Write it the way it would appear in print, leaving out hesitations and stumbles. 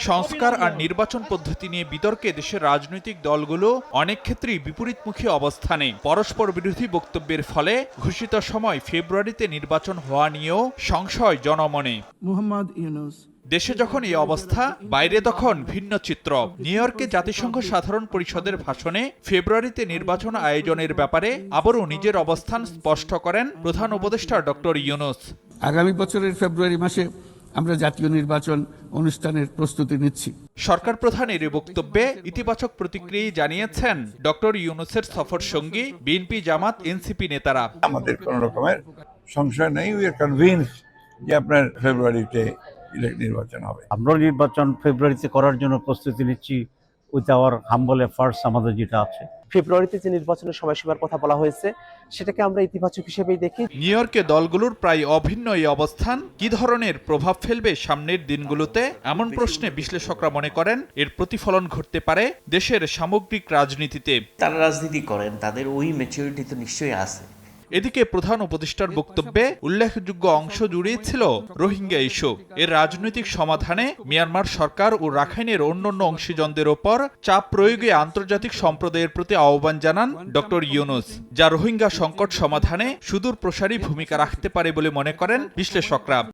সংস্কার আর নির্বাচন পদ্ধতি নিয়ে বিতর্কে দেশের রাজনৈতিক দলগুলো অনেক ক্ষেত্রেই বিপরীতমুখী অবস্থানে। পরস্পর বিরোধী বক্তব্যের ফলে ঘোষিত সময় ফেব্রুয়ারিতে নির্বাচন হওয়া নিয়েও সংশয় জনমনে। দেশে যখন এই অবস্থা, বাইরে তখন ভিন্ন চিত্র। নিউ ইয়র্কে জাতিসংঘ সাধারণ পরিষদের ভাষণে ফেব্রুয়ারিতে নির্বাচন আয়োজনের ব্যাপারে আবারও নিজের অবস্থান স্পষ্ট করেন প্রধান উপদেষ্টা ডক্টর ইউনূস। আগামী বছরের ফেব্রুয়ারি মাসে আমরা জাতীয় নির্বাচন অনুষ্ঠানের প্রস্তুতি নিচ্ছি। সরকার প্রধানের এই বক্তব্যে ইতিবাচক প্রতিক্রিয়া জানিয়েছেন ডক্টর ইউনূসের সফর সঙ্গী বিএনপি, জামাত, এনসিপি নেতারা। আমাদের কোন রকমের সংশয় নেই, উই আর কনভিন্সড যে আপনার ফেব্রুয়ারিতে নির্বাচন হবে। আমরা নির্বাচন ফেব্রুয়ারিতে করার জন্য প্রস্তুতি নিচ্ছি উইথ আওয়ার হাম্বল এফার্টস। আমাদের যেটা আছে, ফেব্রুয়ারিতে যে নির্বাচনের সময়সীমার কথা বলা হয়েছে সেটাকে আমরা ইতিবাচক হিসেবেই দেখি। নিউ ইয়র্কে দলগুলোর প্রায় অভিন্ন এই অবস্থান কি ধরনের প্রভাব ফেলবে সামনের দিনগুলোতে, এমন প্রশ্নে বিশ্লেষকরা মনে করেন এর প্রতিফলন ঘটতে পারে দেশের সামগ্রিক রাজনীতিতে। তারা রাজনীতি করেন, তাদের ওই ম্যাচুরিটি তো নিশ্চয়ই আছে। এদিকে প্রধান উপদেষ্টার বক্তব্যে উল্লেখযোগ্য অংশ জুড়ে ছিল রোহিঙ্গা ইস্যু। এর রাজনৈতিক সমাধানে মিয়ানমার সরকার ও রাখাইনের অন্যান্য অংশীজনদের ওপর চাপ প্রয়োগে আন্তর্জাতিক সম্প্রদায়ের প্রতি আহ্বান জানান ডক্টর ইউনূস, যা রোহিঙ্গা সংকট সমাধানে সুদূর প্রসারী ভূমিকা রাখতে পারে বলে মনে করেন বিশ্লেষকরা।